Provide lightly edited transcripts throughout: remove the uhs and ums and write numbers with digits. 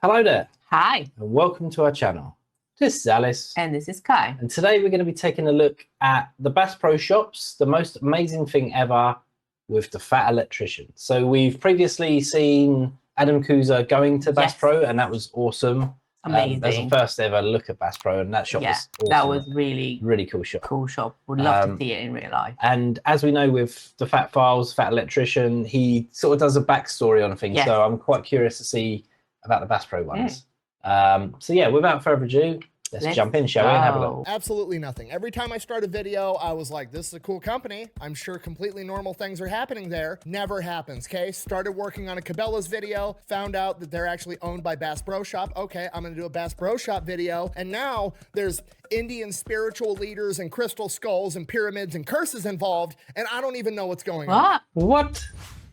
Hello there, Hi, and welcome to our channel. This is Alice, and this is Kai. and today we're going to be taking a look at the Bass Pro Shops, the most amazing thing ever with the Fat Electrician. So we've previously seen Adam Kuza going to Bass Pro, and that was awesome. Amazing. That's the first ever look at Bass Pro, and that shop was awesome. That was really cool shop. Cool shop. Would love to see it in real life. And as we know with the Fat Files, Fat Electrician, he sort of does a backstory on things. So I'm quite curious to see about the Bass Pro ones. So yeah, without further ado, let's jump in, shall we, and have a look. Absolutely nothing. Every time I start a video, I was like, this is a cool company. I'm sure completely normal things are happening there. Never happens, okay? Started working on a Cabela's video, found out that they're actually owned by Bass Pro Shop. Okay, I'm gonna do a Bass Pro Shop video. And now there's Indian spiritual leaders and crystal skulls and pyramids and curses involved, and I don't even know what's going on. What?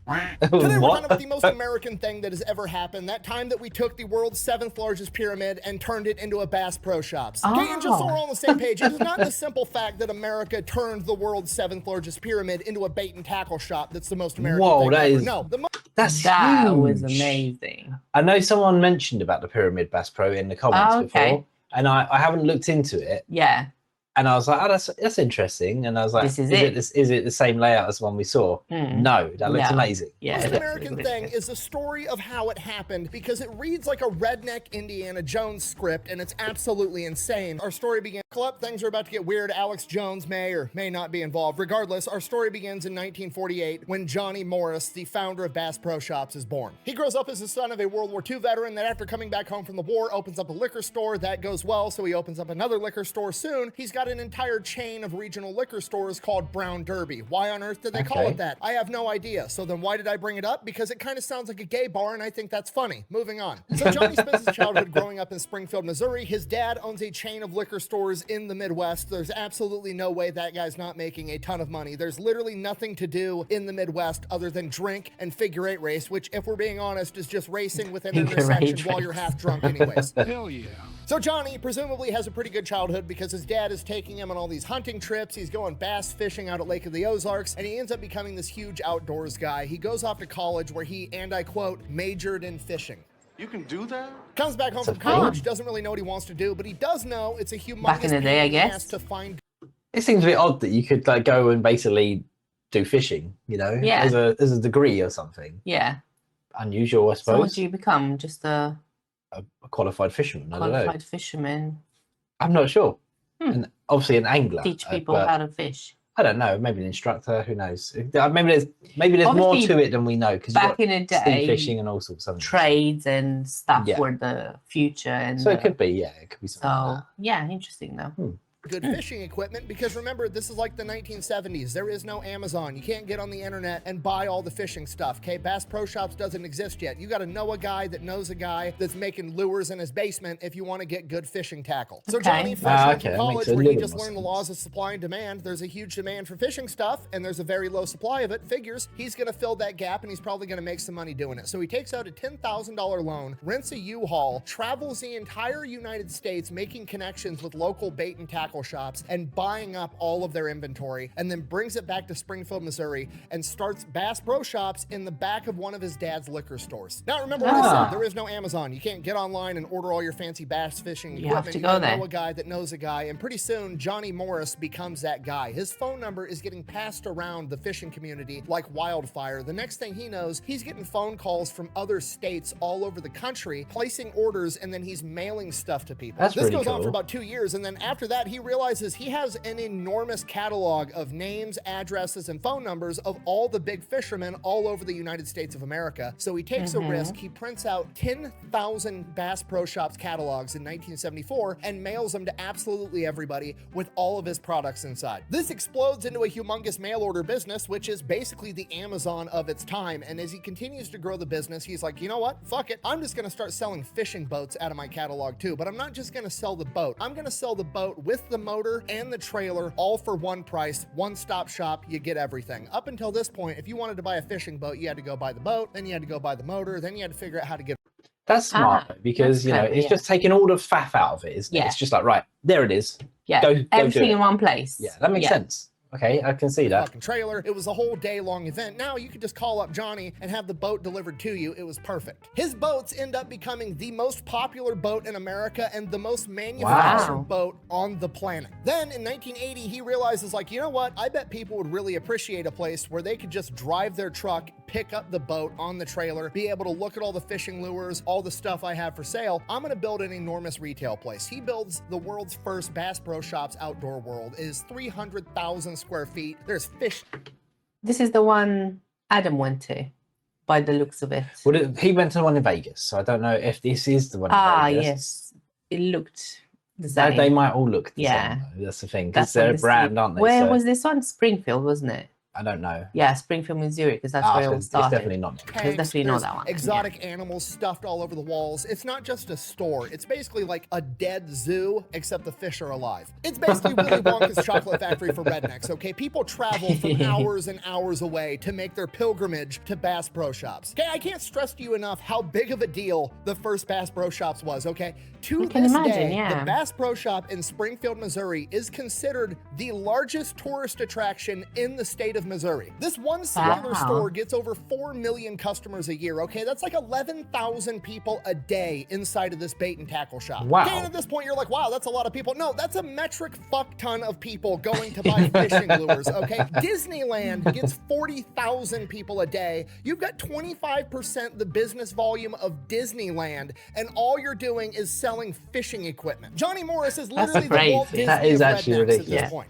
Today we're kind of the most American thing that has ever happened. That time that we took the world's 7th largest pyramid and turned it into a Bass Pro Shops. Okay, and just so we're all on the same page, it is not the simple fact that America turned the world's 7th largest pyramid into a bait and tackle shop that's the most American thing ever. No, that was amazing. I know someone mentioned about the Pyramid Bass Pro in the comments before, and I haven't looked into it. Yeah. And I was like, oh, that's interesting. And I was like, is it the same layout as the one we saw? No, that looks amazing. Yeah, the most American thing is the story of how it happened, because it reads like a redneck Indiana Jones script, and it's absolutely insane. Our story begins, things are about to get weird. Alex Jones may or may not be involved. Regardless, our story begins in 1948 when Johnny Morris, the founder of Bass Pro Shops, is born. He grows up as the son of a World War II veteran that after coming back home from the war, opens up a liquor store. That goes well, so he opens up another liquor store soon. He's got an entire chain of regional liquor stores called Brown Derby. Why on earth did they call it that? I have no idea. So then why did I bring it up? Because it kind of sounds like a gay bar, and I think that's funny. Moving on. So Johnny spends his childhood growing up in Springfield, Missouri. His dad owns a chain of liquor stores in the Midwest. There's absolutely no way that guy's not making a ton of money. There's literally nothing to do in the Midwest other than drink and figure eight race, which, if we're being honest, is just racing within an intersection while you're half drunk anyways. Hell yeah. So Johnny presumably has a pretty good childhood because his dad is taking him on all these hunting trips. He's going bass fishing out at Lake of the Ozarks, and he ends up becoming this huge outdoors guy. He goes off to college where he, and I quote, majored in fishing. You can do that? Comes back home from college, doesn't really know what he wants to do, but he does know it's a humongous back in the day, I guess. To find. It seems a bit odd that you could like go and basically do fishing, you know, as a degree or something. Yeah. Unusual, I suppose. So what do you become? Just a qualified fisherman. I don't know. Qualified fisherman. I'm not sure. And obviously an angler. Teach people how to fish. I don't know. Maybe an instructor. Who knows? Maybe there's more to it than we know. Because back in the day, fishing and all sorts of trades and stuff were the future. And so it could be. Yeah, it could be something. So like that. yeah, interesting though. Good fishing equipment, because remember, this is like the 1970s. There is no Amazon. You can't get on the internet and buy all the fishing stuff, okay? Bass Pro Shops doesn't exist yet. You got to know a guy that knows a guy that's making lures in his basement if you want to get good fishing tackle. So Johnny, fresh from college, where he just learned the laws of supply and demand, there's a huge demand for fishing stuff, and there's a very low supply of it. Figures he's going to fill that gap, and he's probably going to make some money doing it. So he takes out a $10,000 loan, rents a U-Haul, travels the entire United States, making connections with local bait and tackle shops, and buying up all of their inventory, and then brings it back to Springfield, Missouri, and starts Bass Pro Shops in the back of one of his dad's liquor stores. Now, remember what I said, there is no Amazon. You can't get online and order all your fancy bass fishing equipment. You have to go there. Know a guy that knows a guy, and pretty soon, Johnny Morris becomes that guy. His phone number is getting passed around the fishing community like wildfire. The next thing he knows, he's getting phone calls from other states all over the country, placing orders, and then he's mailing stuff to people. This goes on for about 2 years, and then after that, he realizes he has an enormous catalog of names, addresses, and phone numbers of all the big fishermen all over the United States of America. So he takes a risk. He prints out 10,000 Bass Pro Shops catalogs in 1974 and mails them to absolutely everybody with all of his products inside. This explodes into a humongous mail order business, which is basically the Amazon of its time. And as he continues to grow the business, he's like, you know what? Fuck it. I'm just going to start selling fishing boats out of my catalog too. But I'm not just going to sell the boat. I'm going to sell the boat with the motor and the trailer, all for one price, one-stop shop. You get everything. Up until this point, if you wanted to buy a fishing boat, you had to go buy the boat, then you had to go buy the motor, then you had to figure out how to get. That's smart because, you know, it's just taking all the faff out of it, isn't it? It's just like, right, there it is. Yeah, go everything in one place. Yeah, that makes sense. Okay, I can see that. Fucking trailer. It was a whole day-long event. Now you could just call up Johnny and have the boat delivered to you. It was perfect. His boats end up becoming the most popular boat in America and the most manufactured boat on the planet. Then in 1980, he realizes, like, you know what? I bet people would really appreciate a place where they could just drive their truck, pick up the boat on the trailer, be able to look at all the fishing lures, all the stuff I have for sale. I'm gonna build an enormous retail place. He builds the world's first Bass Pro Shops Outdoor World. It is 300,000 square feet. There's fish. This is the one Adam went to, by the looks of it. Well, he went to the one in Vegas, so I don't know if this is the one in Vegas. Yes. It looked the same. They might all look the same, though. That's the thing, because they're a brand, aren't they? Where was this one? Springfield, wasn't it? I don't know. Yeah, Springfield, Missouri, because that's where it all started. It's definitely not. It's definitely not that one. Exotic animals stuffed all over the walls. It's not just a store. It's basically like a dead zoo, except the fish are alive. It's basically Willy Wonka's chocolate factory for rednecks, okay? People travel from hours and hours away to make their pilgrimage to Bass Pro Shops. Okay, I can't stress to you enough how big of a deal the first Bass Pro Shops was, okay? To this day, the Bass Pro Shop in Springfield, Missouri is considered the largest tourist attraction in the state of Missouri. This one singular store gets over 4 million customers a year, okay? That's like 11,000 people a day inside of this bait and tackle shop. Wow. Okay, and at this point, you're like, wow, that's a lot of people. No, that's a metric fuck ton of people going to buy fishing lures, okay? Disneyland gets 40,000 people a day. You've got 25% the business volume of Disneyland, and all you're doing is selling fishing equipment. Johnny Morris is literally the Walt Disney that is of actually rednecks ridiculous. at this point.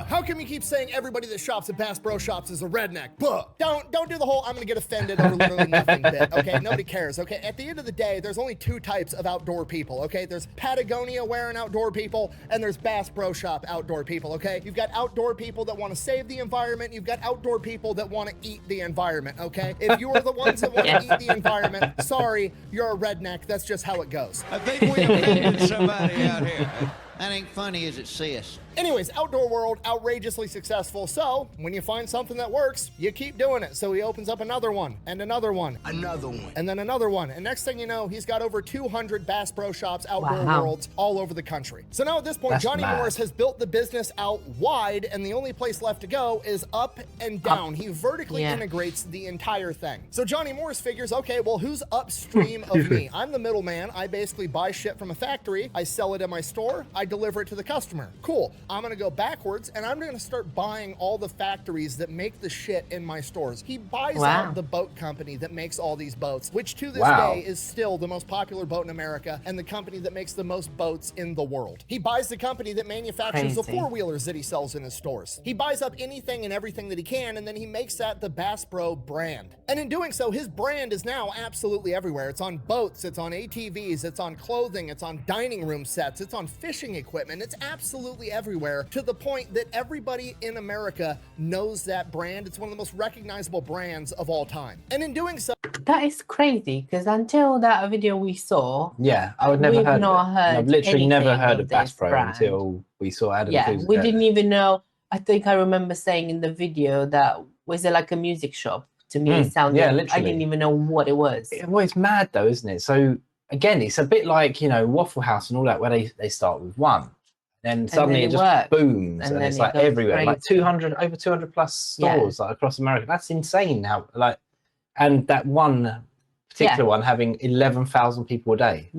How can we keep saying everybody that shops at Bass Pro Shops is a redneck? Don't do the whole I'm gonna get offended over literally nothing bit, okay? Nobody cares, okay? At the end of the day, there's only two types of outdoor people, okay? There's Patagonia wearing outdoor people, and there's Bass Pro Shop outdoor people, okay? You've got outdoor people that want to save the environment, you've got outdoor people that want to eat the environment, okay? If you are the ones that want to eat the environment, sorry, you're a redneck. That's just how it goes. I think we offended somebody out here. That ain't funny as it says. Anyways, Outdoor World, outrageously successful. So when you find something that works, you keep doing it. So he opens up another one and another one. Another one. And then another one. And next thing you know, he's got over 200 Bass Pro Shops, Outdoor Worlds all over the country. So now at this point, Johnny Morris has built the business out wide, and the only place left to go is up and down. He vertically integrates the entire thing. So Johnny Morris figures, okay, well, who's upstream of me? I'm the middleman. I basically buy shit from a factory. I sell it in my store. I deliver it to the customer. Cool. I'm gonna go backwards, and I'm gonna start buying all the factories that make the shit in my stores. He buys out the boat company that makes all these boats, which to this day is still the most popular boat in America and the company that makes the most boats in the world. He buys the company that manufactures the four-wheelers that he sells in his stores. He buys up anything and everything that he can, and then he makes that the Bass Pro brand. And in doing so, his brand is now absolutely everywhere. It's on boats, it's on ATVs, it's on clothing, it's on dining room sets, it's on fishing equipment. It's absolutely everywhere, to the point that everybody in America knows that brand. It's one of the most recognizable brands of all time. And in doing so, that is crazy, because until that video we saw, I would never heard of it. I've literally never heard of Bass Pro brand until we saw Adam. We didn't even know. I think I remember saying in the video that, was it like a music shop? To me, it sounded, literally. I didn't even know what it was. Well, it's mad though, isn't it? So again, it's a bit like, you know, Waffle House and all that, where they start with one. And suddenly it just booms, and it's like everywhere, like 200, over 200 plus stores like across America. That's insane now. And that one particular one having 11,000 people a day.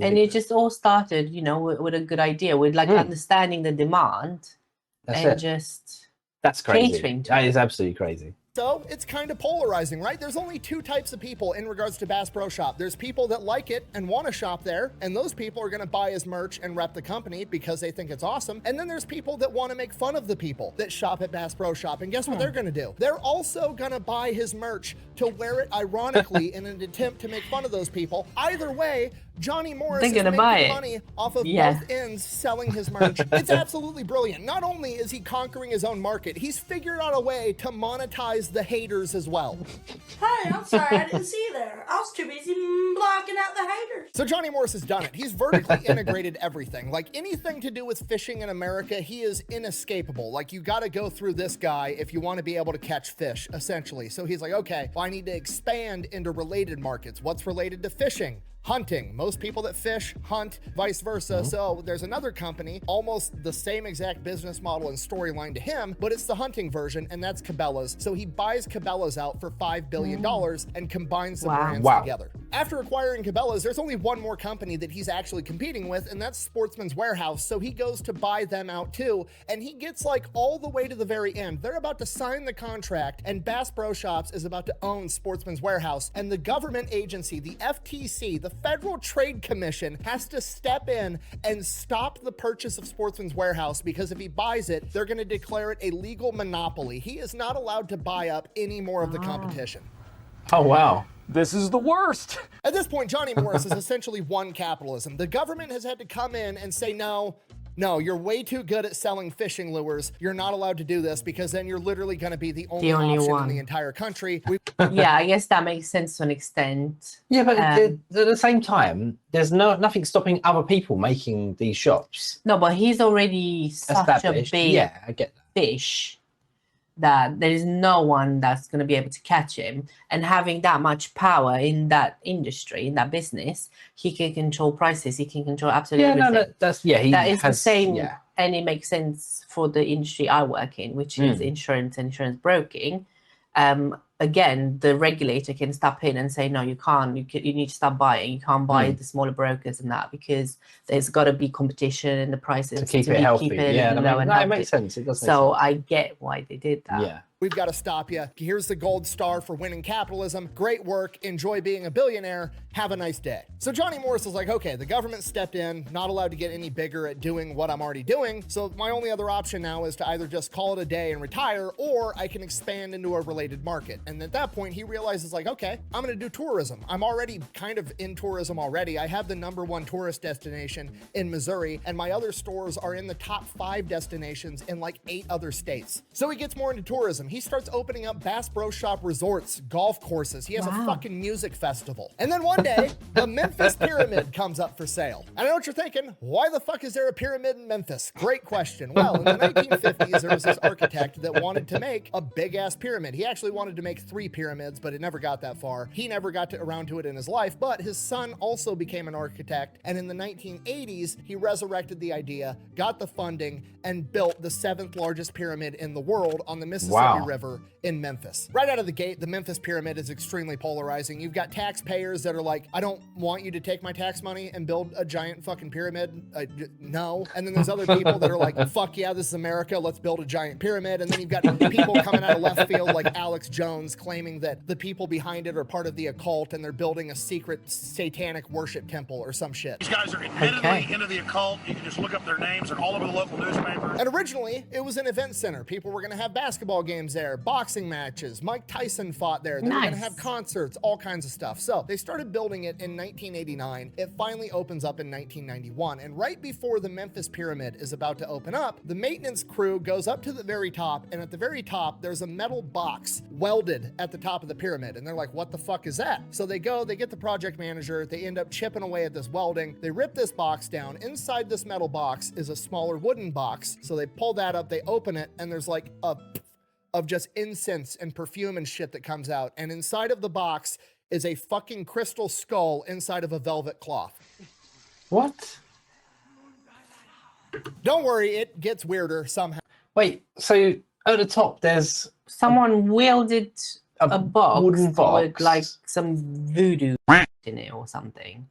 And it just all started, you know, with a good idea, with like understanding the demand. That's crazy. Catering to that is absolutely crazy. So it's kind of polarizing, right? There's only two types of people in regards to Bass Pro Shop. There's people that like it and want to shop there, and those people are going to buy his merch and rep the company because they think it's awesome. And then there's people that want to make fun of the people that shop at Bass Pro Shop. And guess what they're going to do? They're also going to buy his merch to wear it ironically in an attempt to make fun of those people. Either way, Johnny Morris is making money off of both ends selling his merch. It's absolutely brilliant. Not only is he conquering his own market, he's figured out a way to monetize the haters as well. Hey, I'm sorry, I didn't see you there. I was too busy blocking out the haters. So Johnny Morris has done it. He's vertically integrated everything. Like anything to do with fishing in America, he is inescapable. Like you got to go through this guy if you want to be able to catch fish, essentially. So he's like, okay, well, I need to expand into related markets. What's related to fishing? hunting. Most people that fish hunt, vice versa. So there's another company, almost the same exact business model and storyline to him, but it's the hunting version, and that's Cabela's. So he buys Cabela's out for $5 billion and combines the brands together. After acquiring Cabela's, there's only one more company that he's actually competing with, and that's Sportsman's Warehouse. So he goes to buy them out too, and he gets like all the way to the very end. They're about to sign the contract, and Bass Pro Shops is about to own Sportsman's Warehouse, and the government agency, the FTC, the Federal Trade Commission, has to step in and stop the purchase of Sportsman's Warehouse, because if he buys it, they're going to declare it a legal monopoly. He is not allowed to buy up any more of the competition. Oh, wow. This is the worst. At this point, Johnny Morris has essentially won capitalism. The government has had to come in and say, no, you're way too good at selling fishing lures. You're not allowed to do this, because then you're literally going to be the only option in the entire country. Yeah, I guess that makes sense to an extent. Yeah, but at the same time, there's nothing stopping other people making these shops. No, but he's already such a big I get that. fish that there is no one that's going to be able to catch him. And having that much power in that industry, in that business, he can control prices. He can control absolutely everything. That is the same, and it makes sense for the industry I work in, which is insurance and insurance broking. Again, the regulator can step in and say, no, you can't. You need to stop buying. You can't buy the smaller brokers and that, because there's got to be competition in the prices to keep it healthy. It makes sense. It does. So I get why they did that. Yeah. We've got to stop you. Here's the gold star for winning capitalism. Great work. Enjoy being a billionaire. Have a nice day. So Johnny Morris was like, okay, the government stepped in, not allowed to get any bigger at doing what I'm already doing. So my only other option now is to either just call it a day and retire, or I can expand into a related market. And at that point, he realizes like, okay, I'm going to do tourism. I'm already kind of in tourism already. I have the #1 tourist destination in Missouri, and my other stores are in the top 5 destinations in like 8 other states. So he gets more into tourism. He starts opening up Bass Pro Shop resorts, golf courses. He has a fucking music festival. And then one day, the Memphis Pyramid comes up for sale. And I know what you're thinking. Why the fuck is there a pyramid in Memphis? Great question. Well, in the 1950s, there was this architect that wanted to make a big-ass pyramid. He actually wanted to make 3 pyramids, but it never got that far. He never got around to it in his life, but his son also became an architect. And in the 1980s, he resurrected the idea, got the funding, and built the 7th largest pyramid in the world on the Mississippi River in Memphis. Right out of the gate, the Memphis Pyramid is extremely polarizing. You've got taxpayers that are like, I don't want you to take my tax money and build a giant fucking pyramid. No. And then there's other people that are like, fuck yeah, this is America. Let's build a giant pyramid. And then you've got people coming out of left field like Alex Jones claiming that the people behind it are part of the occult and they're building a secret satanic worship temple or some shit. These guys are admittedly into the occult. You can just look up their names. They're all over the local newspapers. And originally, it was an event center. People were going to have basketball games there, boxing matches. Mike Tyson fought there. They were going to have concerts, all kinds of stuff. So they started building it in 1989. It finally opens up in 1991. And right before the Memphis Pyramid is about to open up, the maintenance crew goes up to the very top. And at the very top, there's a metal box welded at the top of the pyramid. And they're like, what the fuck is that? So they go, they get the project manager. They end up chipping away at this welding. They rip this box down. Inside this metal box is a smaller wooden box. So they pull that up, they open it, and there's like a of just incense and perfume and shit that comes out. And inside of the box is a fucking crystal skull inside of a velvet cloth. What? Don't worry, it gets weirder somehow. Wait, so at the top there's someone wielded a box, wooden box with like some voodoo in it or something.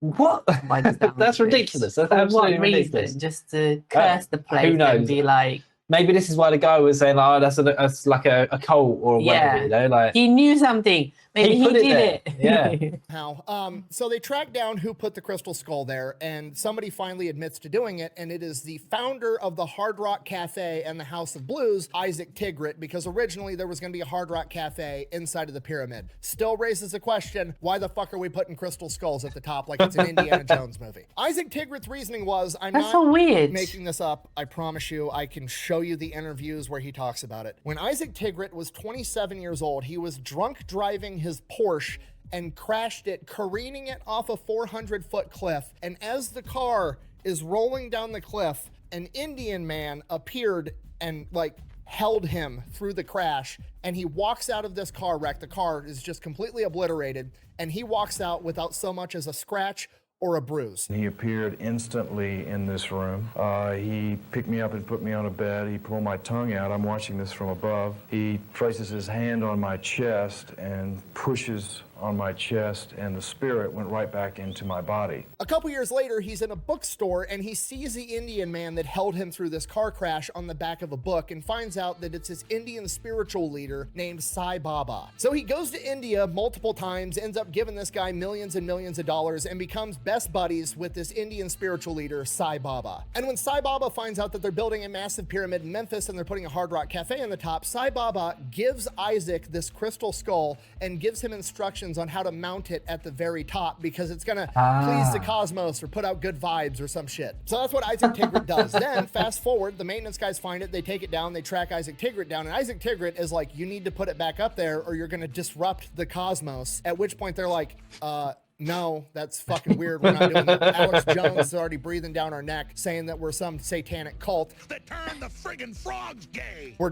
What? Why does that That's ridiculous. That's absolutely ridiculous. Just to curse the place. Who knows? And be like, maybe this is why the guy was saying, "Oh, that's like a cult or whatever." You know, like he knew something. Maybe he did it. Yeah. How? So they track down who put the crystal skull there, and somebody finally admits to doing it, and it is the founder of the Hard Rock Cafe and the House of Blues, Isaac Tigrit, because originally there was going to be a Hard Rock Cafe inside of the pyramid. Still raises the question, why the fuck are we putting crystal skulls at the top like it's an Indiana Jones movie? Isaac Tigrit's reasoning was, That's so weird. Making this up. I promise you, I can show you the interviews where he talks about it. When Isaac Tigrit was 27 years old, he was drunk driving his Porsche and crashed it, careening it off a 400-foot cliff. And as the car is rolling down the cliff, an Indian man appeared and like held him through the crash, and he walks out of this car wreck. The car is just completely obliterated, and he walks out without so much as a scratch or a bruise. He appeared instantly in this room. He picked me up and put me on a bed. He pulled my tongue out. I'm watching this from above. He places his hand on my chest and pushes on my chest, and the spirit went right back into my body. A couple years later, he's in a bookstore and he sees the Indian man that held him through this car crash on the back of a book and finds out that it's his Indian spiritual leader named Sai Baba. So he goes to India multiple times, ends up giving this guy millions and millions of dollars, and becomes best buddies with this Indian spiritual leader, Sai Baba. And when Sai Baba finds out that they're building a massive pyramid in Memphis and they're putting a Hard Rock Cafe on the top, Sai Baba gives Isaac this crystal skull and gives him instructions on how to mount it at the very top because it's gonna please the cosmos or put out good vibes or some shit. So that's what Isaac Tigrit does. Then fast forward, the maintenance guys find it, they take it down, they track Isaac Tigrit down, and Isaac Tigrit is like, you need to put it back up there or you're gonna disrupt the cosmos. At which point they're like, no, that's fucking weird. We're not doing that. Alex Jones is already breathing down our neck, saying that we're some satanic cult that turned the friggin' frogs gay. We're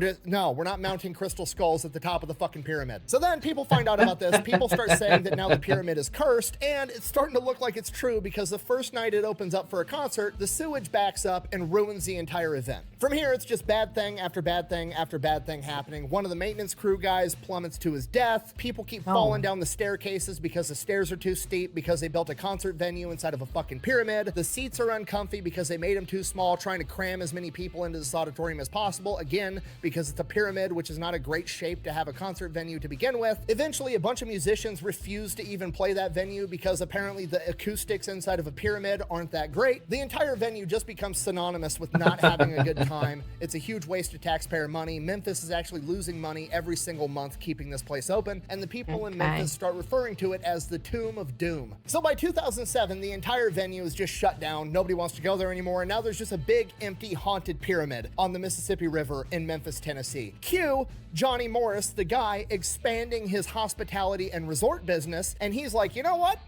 not mounting crystal skulls at the top of the fucking pyramid. So then people find out about this. People start saying that now the pyramid is cursed, and it's starting to look like it's true because the first night it opens up for a concert, the sewage backs up and ruins the entire event. From here, it's just bad thing after bad thing after bad thing happening. One of the maintenance crew guys plummets to his death. People keep falling down the staircases because the stairs are too steep because they built a concert venue inside of a fucking pyramid. The seats are uncomfy because they made them too small, trying to cram as many people into this auditorium as possible. Again, because it's a pyramid, which is not a great shape to have a concert venue to begin with. Eventually, a bunch of musicians refuse to even play that venue because apparently the acoustics inside of a pyramid aren't that great. The entire venue just becomes synonymous with not having a good time. It's a huge waste of taxpayer money. Memphis is actually losing money every single month keeping this place open, and the people in Memphis start referring to it as the Tomb of Doom. So by 2007, the entire venue is just shut down. Nobody wants to go there anymore. And now there's just a big, empty, haunted pyramid on the Mississippi River in Memphis, Tennessee. Cue Johnny Morris, the guy expanding his hospitality and resort business. And he's like, you know what?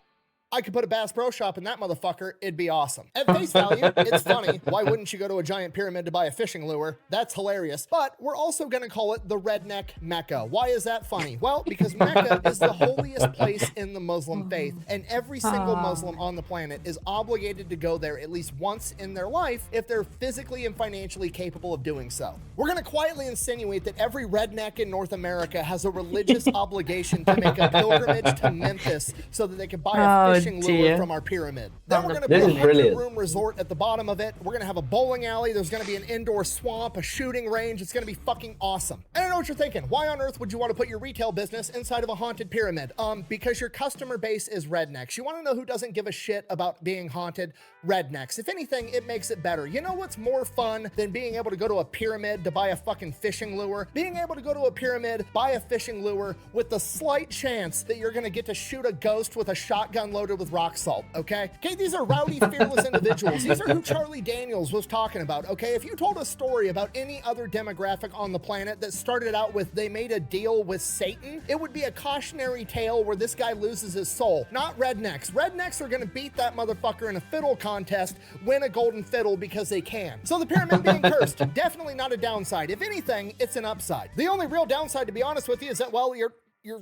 I could put a Bass Pro Shop in that motherfucker. It'd be awesome. At face value, it's funny. Why wouldn't you go to a giant pyramid to buy a fishing lure? That's hilarious. But we're also going to call it the Redneck Mecca. Why is that funny? Well, because Mecca is the holiest place in the Muslim faith, and every single Muslim on the planet is obligated to go there at least once in their life if they're physically and financially capable of doing so. We're going to quietly insinuate that every redneck in North America has a religious obligation to make a pilgrimage to Memphis so that they can buy a fishing lure from our pyramid. Then we're going to put a 100-room resort at the bottom of it. We're going to have a bowling alley. There's going to be an indoor swamp, a shooting range. It's going to be fucking awesome. And I know what you're thinking. Why on earth would you want to put your retail business inside of a haunted pyramid? Because your customer base is rednecks. You want to know who doesn't give a shit about being haunted? Rednecks. If anything, it makes it better. You know what's more fun than being able to go to a pyramid to buy a fucking fishing lure? Being able to go to a pyramid, buy a fishing lure with the slight chance that you're going to get to shoot a ghost with a shotgun loaded with rock salt, okay? Okay, these are rowdy, fearless individuals. These are who Charlie Daniels was talking about, okay? If you told a story about any other demographic on the planet that started out with they made a deal with Satan, it would be a cautionary tale where this guy loses his soul. Not rednecks. Rednecks are gonna beat that motherfucker in a fiddle contest, win a golden fiddle because they can. So the pyramid being cursed, definitely not a downside. If anything, it's an upside. The only real downside, to be honest with you, is that, well, you're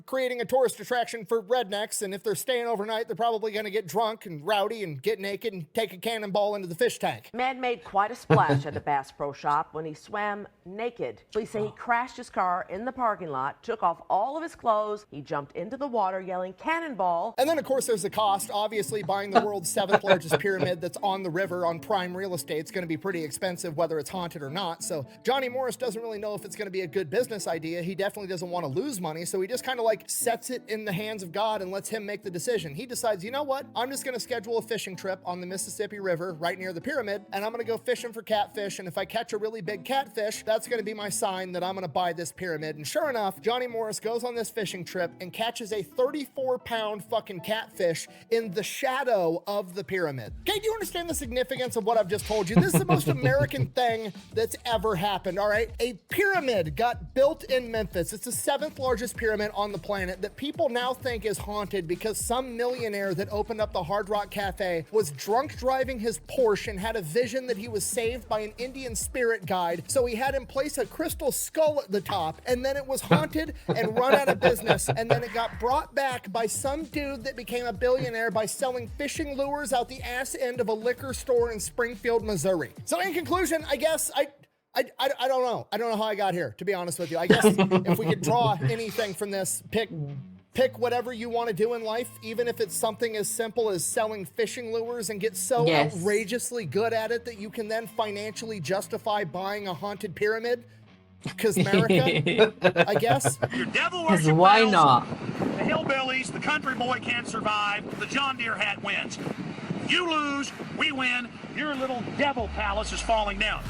creating a tourist attraction for rednecks, and if they're staying overnight, they're probably going to get drunk and rowdy and get naked and take a cannonball into the fish tank. Man made quite a splash at the Bass Pro Shop when he swam naked. Police say he crashed his car in the parking lot, took off all of his clothes, he jumped into the water yelling cannonball. And then, of course, there's the cost. Obviously, buying the world's 7th largest pyramid that's on the river on prime real estate is going to be pretty expensive, whether it's haunted or not. So Johnny Morris doesn't really know if it's going to be a good business idea. He definitely doesn't want to lose money, so he just kind of like sets it in the hands of God and lets him make the decision. He decides, you know what? I'm just going to schedule a fishing trip on the Mississippi River right near the pyramid, and I'm going to go fishing for catfish, and if I catch a really big catfish, that's going to be my sign that I'm going to buy this pyramid. And sure enough, Johnny Morris goes on this fishing trip and catches a 34-pound fucking catfish in the shadow of the pyramid. Okay, do you understand the significance of what I've just told you? This is the most American thing that's ever happened, all right? A pyramid got built in Memphis. It's the 7th largest pyramid on on the planet that people now think is haunted because some millionaire that opened up the Hard Rock Cafe was drunk driving his Porsche and had a vision that he was saved by an Indian spirit guide, so he had him place a crystal skull at the top, and then it was haunted and run out of business, and then it got brought back by some dude that became a billionaire by selling fishing lures out the ass end of a liquor store in Springfield, Missouri. So in conclusion, I guess I don't know. I don't know how I got here, to be honest with you. I guess if we could draw anything from this, pick whatever you want to do in life, even if it's something as simple as selling fishing lures, and get so outrageously good at it that you can then financially justify buying a haunted pyramid. Because America, I guess. Your devil Because worship why bells, not? The hillbillies, the country boy can't survive, the John Deere hat wins. You lose, we win, your little devil palace is falling down.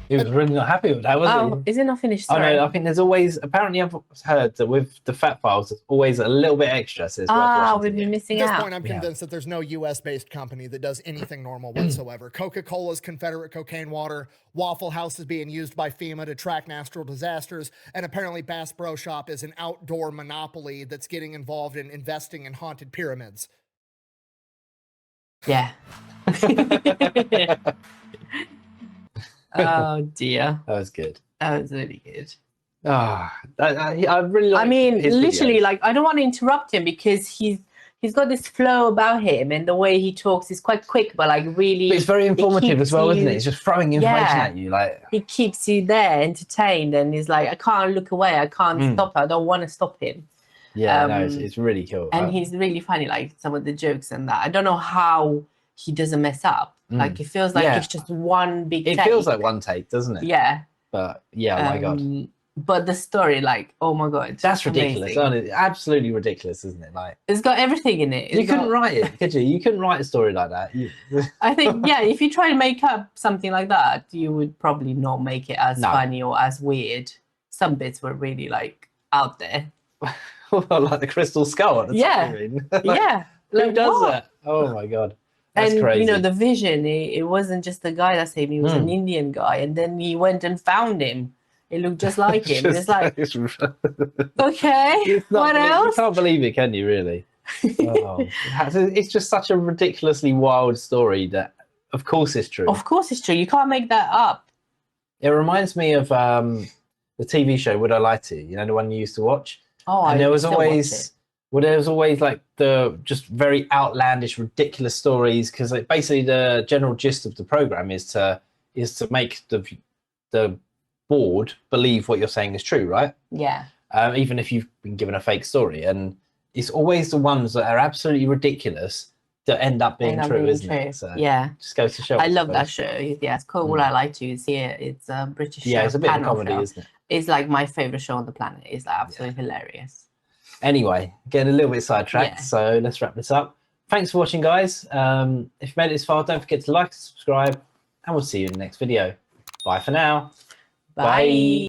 He was really not happy with that, was he? Is it not finished? Oh Sorry. no, I think there's always, apparently I've heard that with the Fat Files, there's always a little bit extra. So it's worth watching we've to been get. missing At this out. point, I'm convinced that there's no US-based company that does anything normal whatsoever. Coca-Cola's Confederate cocaine water, Waffle House is being used by FEMA to track natural disasters, and apparently Bass Pro Shop is an outdoor monopoly that's getting involved in investing in haunted pyramids. Yeah. Oh dear. That was good. That was really good. I really like. I mean, his literally, videos. like, I don't want to interrupt him because he's got this flow about him, and the way he talks is quite quick, but like really. But it's very informative as well, isn't it? He's just throwing information Yeah. at you, like. He keeps you there, entertained, and he's like, I can't look away. I can't stop. I don't want to stop him. Yeah, no, it's really cool. And he's really funny, like some of the jokes and that. I don't know how he doesn't mess up. Like, it feels like it's just one big It take. feels like one take, doesn't it? Yeah. But yeah, oh my god. But the story, like, oh my god, That's ridiculous, amazing. isn't it? Absolutely ridiculous, isn't it? Like, It's got everything in it. you couldn't write it, could you? You couldn't write a story like that. I think, yeah, if you try to make up something like that, you would probably not make it as funny or as weird. Some bits were really, like, out there. Like the crystal skull at the top, you mean? Yeah. Who Like, does what? that? Oh my god. That's and crazy. you know, the vision, it wasn't just the guy that saved him, he was an Indian guy, and then he went and found him. It looked just like him. It's like, okay, what else? You can't believe it, can you, really? It's just such a ridiculously wild story that, of course, it's true. Of course it's true. You can't make that up. It reminds me of the TV show Would I Lie to You? You know, the one you used to watch? Oh, and I there was still watch always... it. Well, there was always like the just very outlandish, ridiculous stories, because like, basically the general gist of the program is to make the board believe what you're saying is true, right? Yeah. Even if you've been given a fake story, and it's always the ones that are absolutely ridiculous that end up being true, isn't it? So yeah. Just goes to show. I love that show. Yeah, it's called What I Like to. It's here. It's a British show. Yeah, it's a bit of a panel comedy, show. isn't it? It's like my favorite show on the planet. It's like absolutely hilarious. Anyway, getting a little bit sidetracked, Yeah. so let's wrap this up. Thanks for watching, guys. If you made it this far, don't forget to like, subscribe, and we'll see you in the next video. Bye for now. Bye.